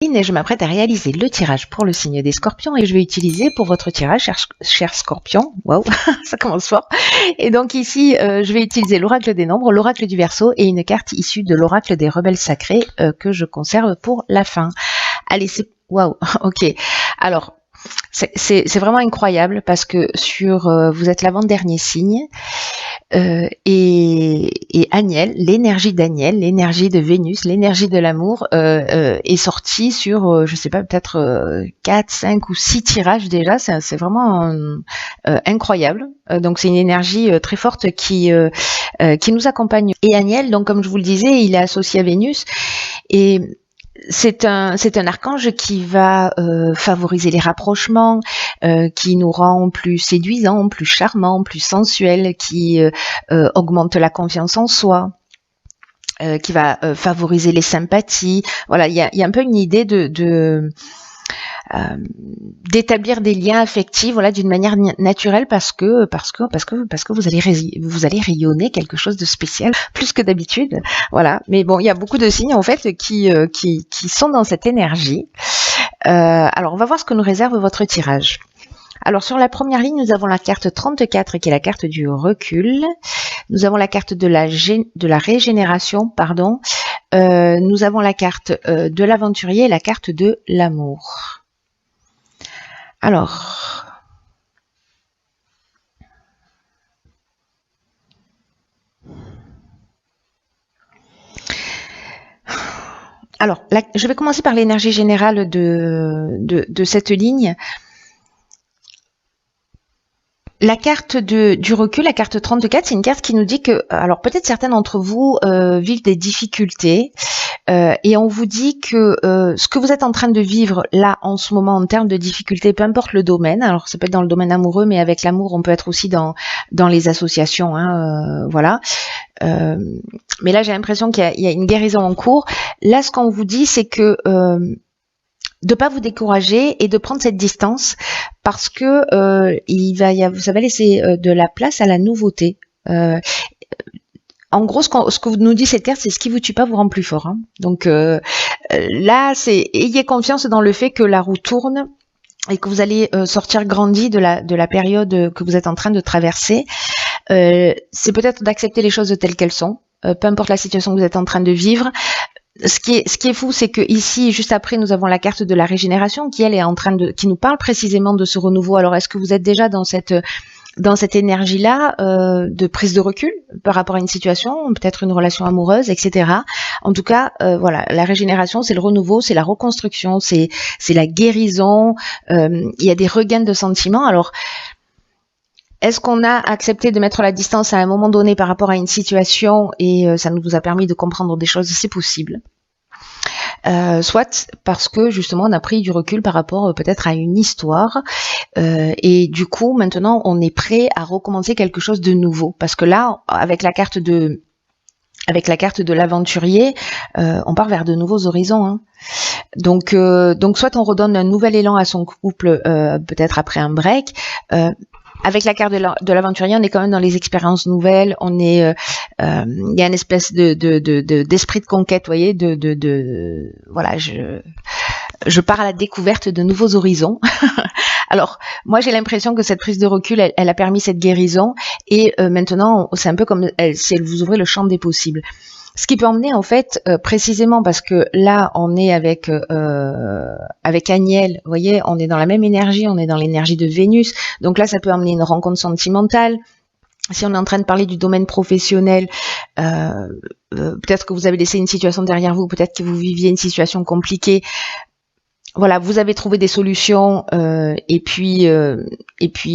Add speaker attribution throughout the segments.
Speaker 1: Et je m'apprête à réaliser le tirage pour le signe des scorpions et je vais utiliser pour votre tirage, cher scorpion, waouh, ça commence fort. Et donc ici, je vais utiliser l'oracle des nombres, l'oracle du Verseau et une carte issue de l'oracle des rebelles sacrés que je conserve pour la fin. Allez, c'est waouh, ok. Alors, c'est vraiment incroyable parce que vous êtes l'avant-dernier signe. Et Aniel, l'énergie d'Aniel, l'énergie de Vénus, l'énergie de l'amour est sortie sur, je sais pas, peut-être 4, 5 ou 6 tirages déjà. C'est vraiment incroyable. Donc c'est une énergie très forte qui nous accompagne. Et Aniel, donc comme je vous le disais, il est associé à Vénus et c'est un archange qui va favoriser les rapprochements, qui nous rend plus séduisants, plus charmants, plus sensuels, qui augmente la confiance en soi, qui va favoriser les sympathies. Voilà, il y a un peu une idée d'établir des liens affectifs, voilà, d'une manière naturelle parce que vous allez rayonner quelque chose de spécial plus que d'habitude, voilà. Mais bon, il y a beaucoup de signes en fait qui sont dans cette énergie. Alors on va voir ce que nous réserve votre tirage. Alors sur la première ligne, nous avons la carte 34 qui est la carte du recul. Nous avons la carte de la régénération, pardon. Nous avons la carte de l'aventurier et la carte de l'amour. Alors, je vais commencer par l'énergie générale de cette ligne. La carte du recul, la carte 34, c'est une carte qui nous dit que, alors peut-être certains d'entre vous vivent des difficultés et on vous dit que ce que vous êtes en train de vivre là en ce moment en termes de difficultés, peu importe le domaine, alors ça peut être dans le domaine amoureux, mais avec l'amour on peut être aussi dans les associations, voilà. Mais là j'ai l'impression qu'il y a une guérison en cours. Là ce qu'on vous dit c'est que de pas vous décourager et de prendre cette distance parce que ça va laisser de la place à la nouveauté. En gros, ce que nous dit cette carte, c'est ce qui vous tue pas vous rend plus fort. Hein. Donc là, ayez confiance dans le fait que la roue tourne et que vous allez sortir grandi de la période que vous êtes en train de traverser. C'est peut-être d'accepter les choses telles qu'elles sont, peu importe la situation que vous êtes en train de vivre. Ce qui est fou, c'est que ici, juste après, nous avons la carte de la régénération qui, elle, est qui nous parle précisément de ce renouveau. Alors, est-ce que vous êtes déjà dans cette énergie-là de prise de recul par rapport à une situation, peut-être une relation amoureuse, etc. En tout cas, voilà, la régénération, c'est le renouveau, c'est la reconstruction, c'est la guérison. Il y a des regains de sentiments. Alors, est-ce qu'on a accepté de mettre la distance à un moment donné par rapport à une situation et ça nous a permis de comprendre des choses? C'est possible. Soit parce que justement on a pris du recul par rapport peut-être à une histoire et du coup maintenant on est prêt à recommencer quelque chose de nouveau parce que là avec la carte de l'aventurier, on part vers de nouveaux horizons. Hein. Donc soit on redonne un nouvel élan à son couple peut-être après un break. Avec la carte de l'aventurier, on est quand même dans les expériences nouvelles. On est, il y a une espèce d'esprit de conquête, vous voyez, voilà, je pars à la découverte de nouveaux horizons. Alors, moi, j'ai l'impression que cette prise de recul, elle a permis cette guérison. Et maintenant, c'est un peu comme si elle vous ouvrait le champ des possibles. Ce qui peut emmener en fait précisément parce que là on est avec Aniel, vous voyez, on est dans la même énergie, on est dans l'énergie de Vénus, donc là ça peut emmener une rencontre sentimentale. Si on est en train de parler du domaine professionnel, peut-être que vous avez laissé une situation derrière vous, peut-être que vous viviez une situation compliquée. Voilà, vous avez trouvé des solutions et puis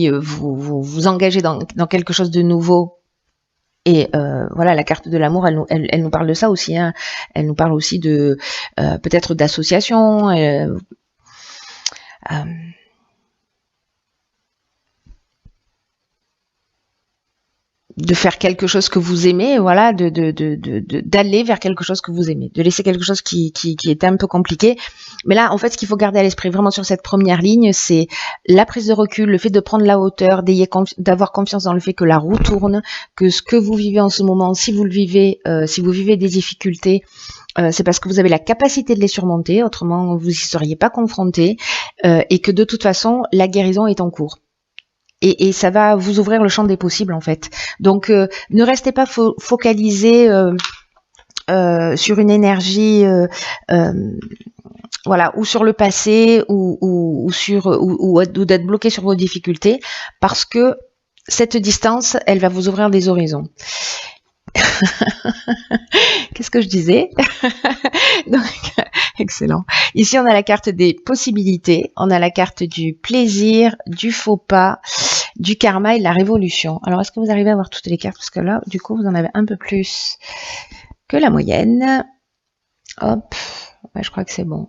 Speaker 1: vous vous engagez dans quelque chose de nouveau. Et voilà, la carte de l'amour, elle nous parle de ça aussi. Hein. Elle nous parle aussi de peut-être d'association. de faire quelque chose que vous aimez, voilà, d'aller vers quelque chose que vous aimez, de laisser quelque chose qui est un peu compliqué. Mais là, en fait, ce qu'il faut garder à l'esprit vraiment sur cette première ligne, c'est la prise de recul, le fait de prendre la hauteur, d'avoir confiance dans le fait que la roue tourne, que ce que vous vivez en ce moment, si vous vivez des difficultés, c'est parce que vous avez la capacité de les surmonter, autrement vous y seriez pas confronté, et que de toute façon, la guérison est en cours. Et ça va vous ouvrir le champ des possibles en fait. Donc ne restez pas focalisé sur une énergie voilà, ou sur le passé ou d'être bloqué sur vos difficultés, parce que cette distance, elle va vous ouvrir des horizons. Qu'est-ce que je disais? Donc, excellent. Ici, on a la carte des possibilités, on a la carte du plaisir, du faux pas, du karma et de la révolution. Alors, est-ce que vous arrivez à voir toutes les cartes? Parce que là, du coup, vous en avez un peu plus que la moyenne. Hop, ouais, je crois que c'est bon.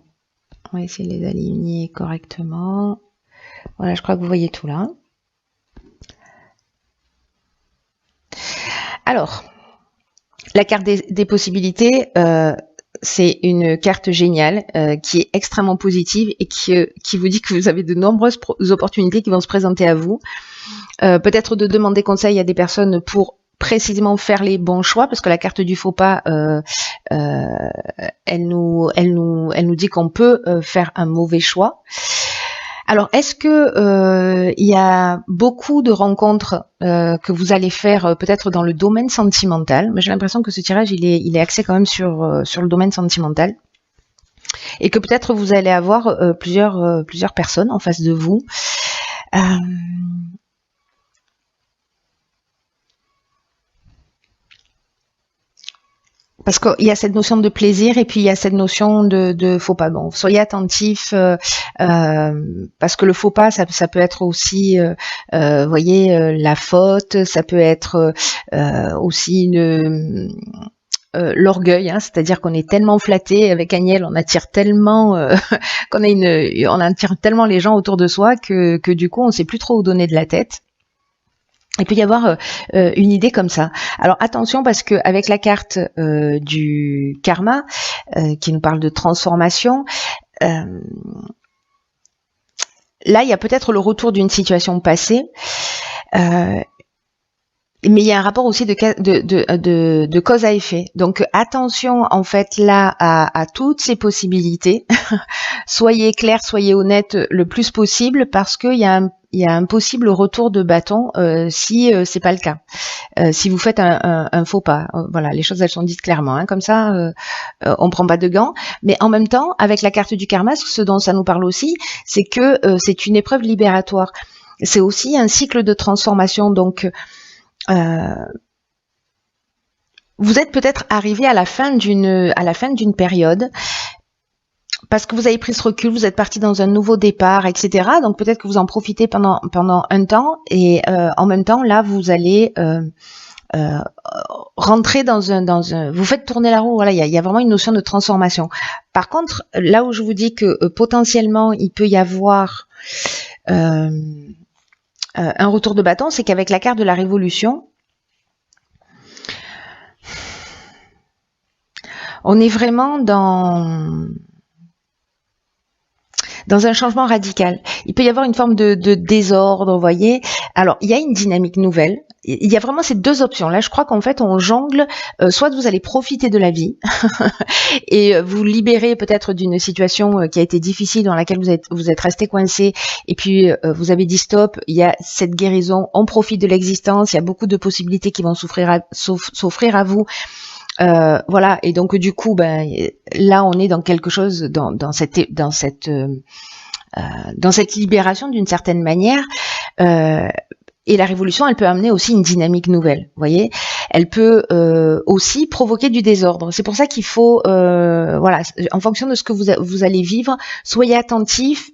Speaker 1: On va essayer de les aligner correctement. Voilà, je crois que vous voyez tout là. Alors, la carte des possibilités, c'est une carte géniale qui est extrêmement positive et qui vous dit que vous avez de nombreuses opportunités qui vont se présenter à vous. Peut-être de demander conseil à des personnes pour précisément faire les bons choix, parce que la carte du faux pas, elle nous dit qu'on peut faire un mauvais choix. Alors, est-ce que il y a beaucoup de rencontres que vous allez faire peut-être dans le domaine sentimental? Mais j'ai l'impression que ce tirage, il est axé quand même sur le domaine sentimental, et que peut-être vous allez avoir plusieurs personnes en face de vous. Parce qu'il y a cette notion de plaisir et puis il y a cette notion de faux pas. Bon, soyez attentifs parce que le faux pas, ça peut être aussi, voyez, la faute, ça peut être aussi l'orgueil, hein, c'est-à-dire qu'on est tellement flatté avec Agnès, on attire tellement on attire tellement les gens autour de soi que du coup on sait plus trop où donner de la tête. Il peut y avoir une idée comme ça. Alors attention, parce que avec la carte du karma qui nous parle de transformation, là il y a peut-être le retour d'une situation passée, mais il y a un rapport aussi de cause à effet. Donc attention en fait là à toutes ces possibilités. Soyez clair, soyez honnête le plus possible, parce qu'il y a un possible retour de bâton si c'est pas le cas. Si vous faites un faux pas, voilà, les choses elles sont dites clairement, hein, comme ça on prend pas de gants. Mais en même temps, avec la carte du karma, ce dont ça nous parle aussi, c'est que c'est une épreuve libératoire. C'est aussi un cycle de transformation. Donc vous êtes peut-être arrivé à la fin d'une période, parce que vous avez pris ce recul, vous êtes parti dans un nouveau départ, etc. Donc peut-être que vous en profitez pendant un temps, et en même temps là vous allez rentrer dans un, vous faites tourner la roue. Voilà, il y a vraiment une notion de transformation. Par contre, là où je vous dis que potentiellement il peut y avoir un retour de bâton, c'est qu'avec la carte de la révolution, on est vraiment dans un changement radical. Il peut y avoir une forme de désordre, vous voyez. Alors, il y a une dynamique nouvelle. Il y a vraiment ces deux options. Là, je crois qu'en fait, on jongle. Soit vous allez profiter de la vie et vous libérer peut-être d'une situation qui a été difficile, dans laquelle vous êtes resté coincé, et puis vous avez dit stop, il y a cette guérison, on profite de l'existence, il y a beaucoup de possibilités qui vont s'offrir à vous. Voilà, et donc du coup, ben là, on est dans quelque chose, dans cette libération d'une certaine manière. Et la révolution, elle peut amener aussi une dynamique nouvelle. Vous voyez, elle peut aussi provoquer du désordre. C'est pour ça qu'il faut, voilà, en fonction de ce que vous allez vivre, soyez attentifs.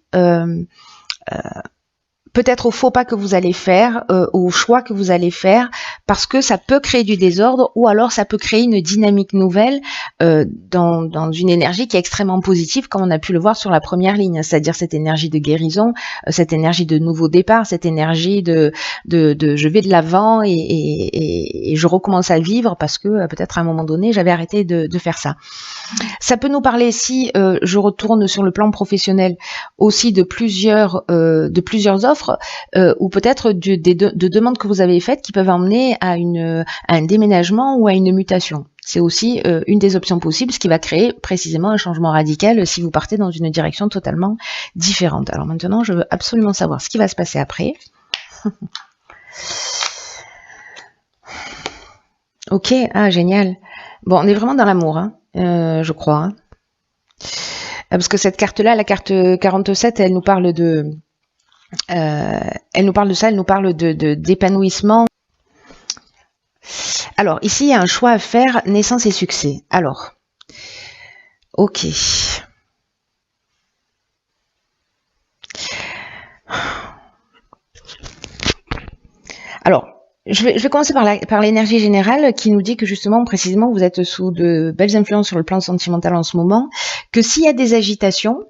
Speaker 1: peut-être au faux pas que vous allez faire, au choix que vous allez faire, parce que ça peut créer du désordre ou alors ça peut créer une dynamique nouvelle dans une énergie qui est extrêmement positive, comme on a pu le voir sur la première ligne, c'est-à-dire cette énergie de guérison, cette énergie de nouveau départ, cette énergie de je vais de l'avant et je recommence à vivre parce que peut-être à un moment donné j'avais arrêté de faire ça. Ça peut nous parler, si je retourne sur le plan professionnel, aussi de plusieurs offres ou peut-être de demandes que vous avez faites qui peuvent emmener à un déménagement ou à une mutation. C'est aussi une des options possibles, ce qui va créer précisément un changement radical si vous partez dans une direction totalement différente. Alors maintenant, je veux absolument savoir ce qui va se passer après. Ok, ah génial. Bon, on est vraiment dans l'amour, hein, je crois. Hein. Parce que cette carte-là, la carte 47, elle nous parle de... elle nous parle de ça, elle nous parle d'épanouissement. Alors, ici, il y a un choix à faire, naissance et succès. Alors, ok. Alors, je vais commencer par l'énergie générale qui nous dit que justement, précisément, vous êtes sous de belles influences sur le plan sentimental en ce moment, que s'il y a des agitations,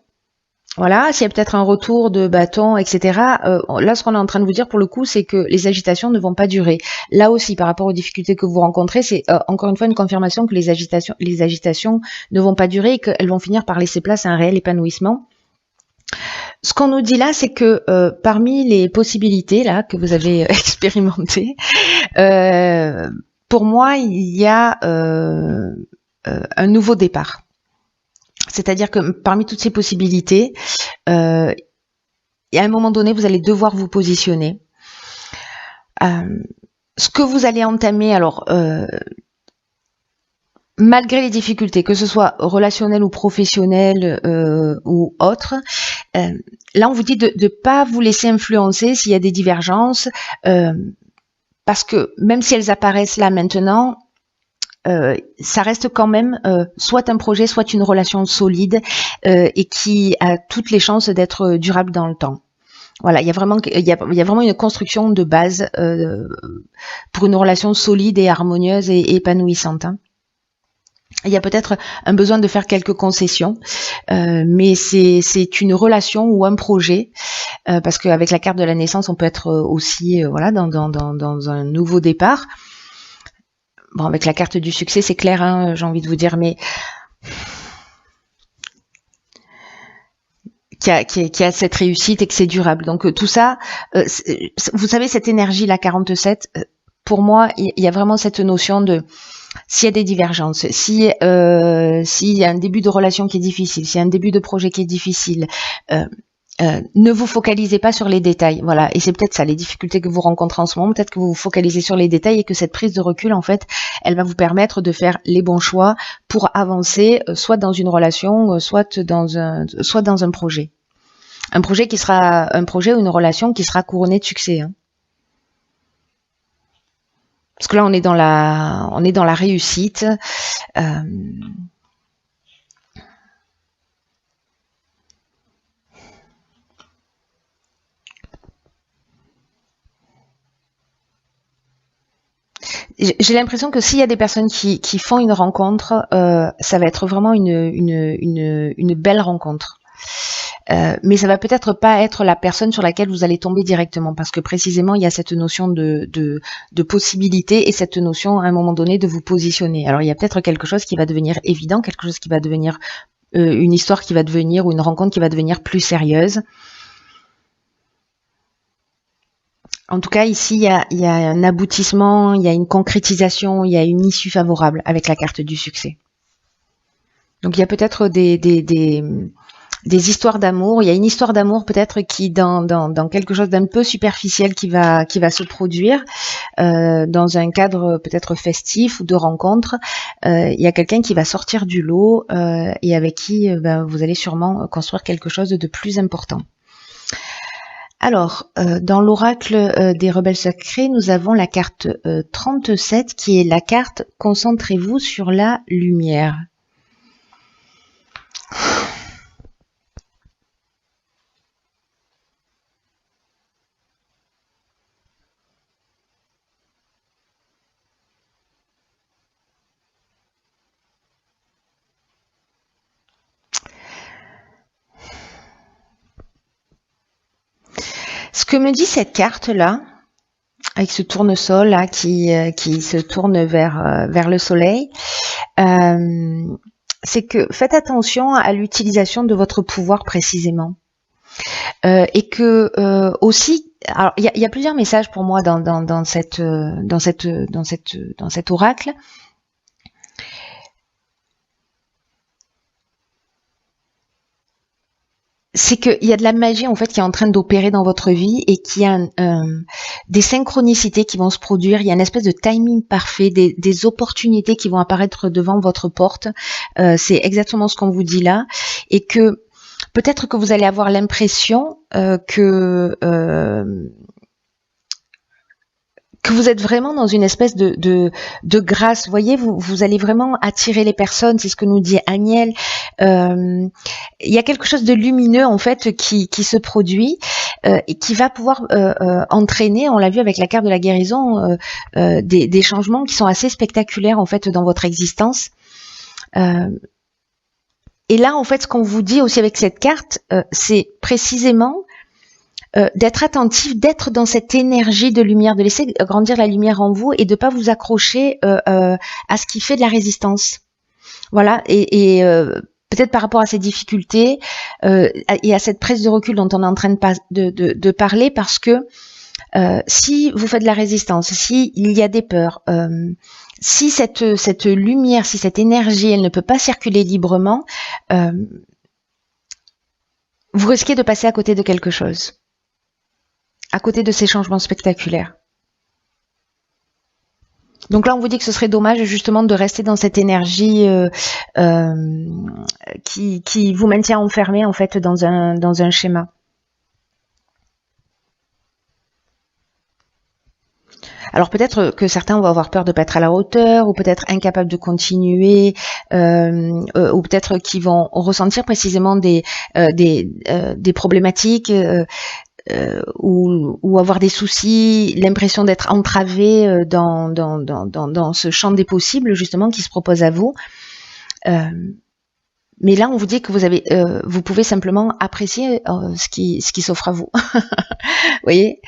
Speaker 1: voilà, s'il y a peut-être un retour de bâton, etc. Là, ce qu'on est en train de vous dire pour le coup, c'est que les agitations ne vont pas durer. Là aussi, par rapport aux difficultés que vous rencontrez, c'est encore une fois une confirmation que les agitations ne vont pas durer et qu'elles vont finir par laisser place à un réel épanouissement. Ce qu'on nous dit là, c'est que parmi les possibilités là que vous avez expérimentées, pour moi, il y a un nouveau départ. C'est-à-dire que parmi toutes ces possibilités, et à un moment donné, vous allez devoir vous positionner. Ce que vous allez entamer, alors, malgré les difficultés, que ce soit relationnelles ou professionnelles ou autres, là, on vous dit de ne pas vous laisser influencer s'il y a des divergences, parce que même si elles apparaissent là maintenant, ça reste quand même soit un projet, soit une relation solide et qui a toutes les chances d'être durable dans le temps. Voilà, il y a vraiment une construction de base pour une relation solide et harmonieuse et épanouissante. Hein. Il y a peut-être un besoin de faire quelques concessions, mais c'est une relation ou un projet, parce qu'avec la carte de la naissance, on peut être aussi voilà dans un nouveau départ. Bon, avec la carte du succès, c'est clair, hein, j'ai envie de vous dire, mais qui a cette réussite et que c'est durable. Donc tout ça, vous savez, cette énergie, la 47, pour moi, il y a vraiment cette notion de s'il y a des divergences, s'il y a un début de relation qui est difficile, s'il y a un début de projet qui est difficile, ne vous focalisez pas sur les détails, voilà. Et c'est peut-être ça, les difficultés que vous rencontrez en ce moment, peut-être que vous vous focalisez sur les détails et que cette prise de recul, en fait, elle va vous permettre de faire les bons choix pour avancer, soit dans une relation, soit dans un projet. Un projet qui sera un projet ou une relation qui sera couronnée de succès. Hein. Parce que là, on est dans la réussite. J'ai l'impression que s'il y a des personnes qui font une rencontre, ça va être vraiment une belle rencontre. Mais ça va peut-être pas être la personne sur laquelle vous allez tomber directement, parce que précisément il y a cette notion de possibilité et cette notion à un moment donné de vous positionner. Alors il y a peut-être quelque chose qui va devenir évident, quelque chose qui va devenir une histoire qui va devenir ou une rencontre qui va devenir plus sérieuse. En tout cas, ici, il y a un aboutissement, il y a une concrétisation, il y a une issue favorable avec la carte du succès. Donc il y a peut-être des histoires d'amour. Il y a une histoire d'amour peut-être qui dans quelque chose d'un peu superficiel qui va se produire dans un cadre peut-être festif ou de rencontre. Il y a quelqu'un qui va sortir du lot et avec qui vous allez sûrement construire quelque chose de plus important. Alors, dans l'oracle des rebelles sacrés, nous avons la carte 37 qui est la carte « Concentrez-vous sur la lumière ». Ce que me dit cette carte-là, avec ce tournesol là qui se tourne vers le soleil, c'est que faites attention à l'utilisation de votre pouvoir précisément. Et que aussi, alors il y a plusieurs messages pour moi dans cet oracle. C'est qu'il y a de la magie en fait qui est en train d'opérer dans votre vie et qu'il y a des synchronicités qui vont se produire. Il y a une espèce de timing parfait, des opportunités qui vont apparaître devant votre porte. C'est exactement ce qu'on vous dit là, et que peut-être que vous allez avoir l'impression que vous êtes vraiment dans une espèce de grâce. Vous voyez, vous allez vraiment attirer les personnes, c'est ce que nous dit Agnel. Il y a quelque chose de lumineux en fait qui se produit et qui va pouvoir entraîner, on l'a vu avec la carte de la guérison, des changements qui sont assez spectaculaires en fait dans votre existence. Et là, en fait, ce qu'on vous dit aussi avec cette carte, c'est précisément d'être attentif, d'être dans cette énergie de lumière, de laisser grandir la lumière en vous et de pas vous accrocher à ce qui fait de la résistance. Voilà, et peut-être par rapport à ces difficultés et à cette prise de recul dont on est en train de parler, parce que si vous faites de la résistance, si il y a des peurs, si cette lumière, si cette énergie, elle ne peut pas circuler librement, vous risquez de passer à côté de quelque chose. À côté de ces changements spectaculaires. Donc là, on vous dit que ce serait dommage justement de rester dans cette énergie qui vous maintient enfermé en fait dans un schéma. Alors peut-être que certains vont avoir peur de pas être à la hauteur, ou peut-être incapables de continuer, ou peut-être qu'ils vont ressentir précisément des problématiques. Ou avoir des soucis, l'impression d'être entravé dans ce champ des possibles justement qui se propose à vous. Mais là, on vous dit que vous pouvez simplement apprécier ce qui s'offre à vous, vous voyez,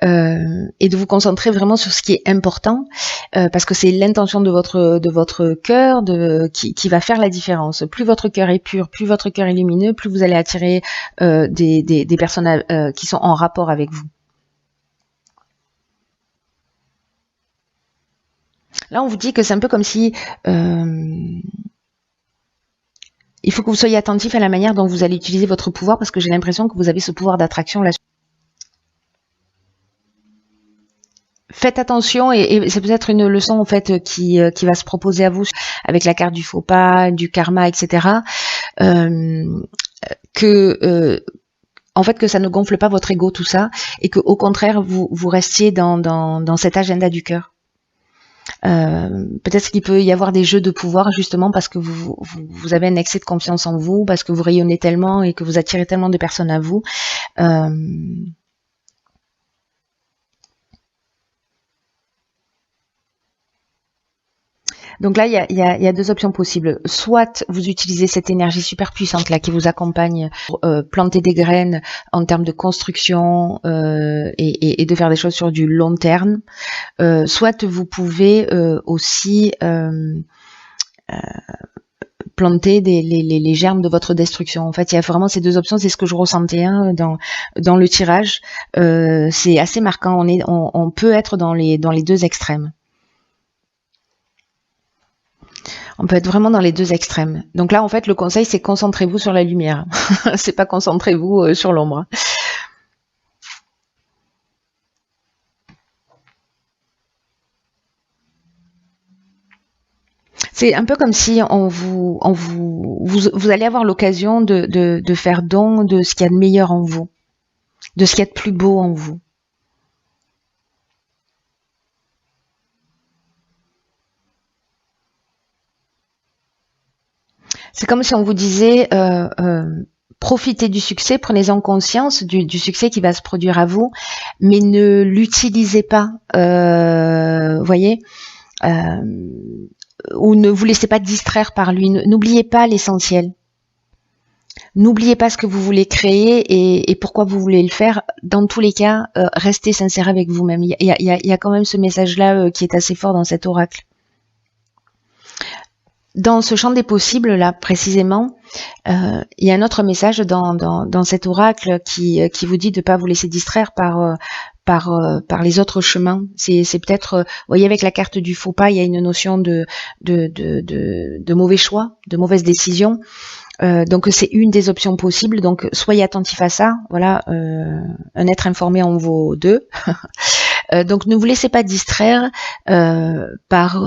Speaker 1: et de vous concentrer vraiment sur ce qui est important, parce que c'est l'intention de votre cœur qui va faire la différence. Plus votre cœur est pur, plus votre cœur est lumineux, plus vous allez attirer des personnes qui sont en rapport avec vous. Là, on vous dit que c'est un peu comme si il faut que vous soyez attentif à la manière dont vous allez utiliser votre pouvoir, parce que j'ai l'impression que vous avez ce pouvoir d'attraction là. Faites attention, et c'est peut-être une leçon en fait qui va se proposer à vous avec la carte du faux pas, du karma, etc. En fait, que ça ne gonfle pas votre ego, tout ça, et que au contraire vous restiez dans cet agenda du cœur. Peut-être qu'il peut y avoir des jeux de pouvoir justement parce que vous avez un excès de confiance en vous, parce que vous rayonnez tellement et que vous attirez tellement de personnes à vous. Donc là, il y a deux options possibles. Soit vous utilisez cette énergie super puissante là qui vous accompagne pour planter des graines en termes de construction et de faire des choses sur du long terme. Soit vous pouvez aussi planter les germes de votre destruction. En fait, il y a vraiment ces deux options. C'est ce que je ressentais dans le tirage. C'est assez marquant. On peut être dans les deux extrêmes. On peut être vraiment dans les deux extrêmes. Donc là, en fait, le conseil, c'est concentrez-vous sur la lumière. C'est pas concentrez-vous sur l'ombre. C'est un peu comme si vous allez avoir l'occasion de faire don de ce qu'il y a de meilleur en vous, de ce qu'il y a de plus beau en vous. C'est comme si on vous disait profitez du succès, prenez-en conscience du succès qui va se produire à vous, mais ne l'utilisez pas, voyez, ou ne vous laissez pas distraire par lui. N'oubliez pas l'essentiel. N'oubliez pas ce que vous voulez créer et pourquoi vous voulez le faire. Dans tous les cas, restez sincère avec vous-même. Il y a quand même ce message-là qui est assez fort dans cet oracle. Dans ce champ des possibles, là, précisément, il y a un autre message dans cet oracle qui vous dit de ne pas vous laisser distraire par les autres chemins. C'est peut-être, vous voyez, avec la carte du faux pas, il y a une notion de mauvais choix, de mauvaise décision. Donc c'est une des options possibles. Donc soyez attentif à ça. Voilà, un être informé en vaut deux. Donc ne vous laissez pas distraire par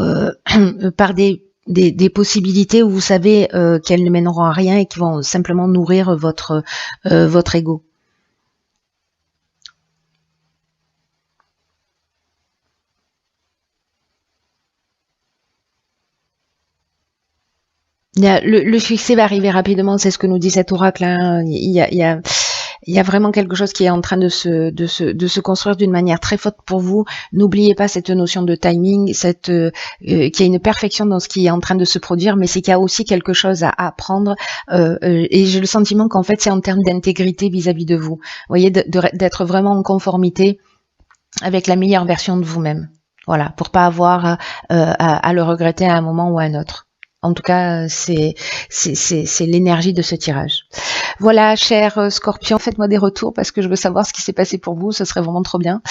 Speaker 1: des possibilités où vous savez qu'elles ne mèneront à rien et qui vont simplement nourrir votre ego. Le succès va arriver rapidement, c'est ce que nous dit cet oracle. Hein. Il y a vraiment quelque chose qui est en train de se construire d'une manière très forte pour vous. N'oubliez pas cette notion de timing, qu'il y a une perfection dans ce qui est en train de se produire, mais c'est qu'il y a aussi quelque chose à apprendre. Et j'ai le sentiment qu'en fait, c'est en termes d'intégrité vis-à-vis de vous. Vous voyez, d'être vraiment en conformité avec la meilleure version de vous-même. Voilà, pour pas avoir à le regretter à un moment ou à un autre. En tout cas, c'est l'énergie de ce tirage. Voilà, cher Scorpion, faites-moi des retours parce que je veux savoir ce qui s'est passé pour vous. Ce serait vraiment trop bien.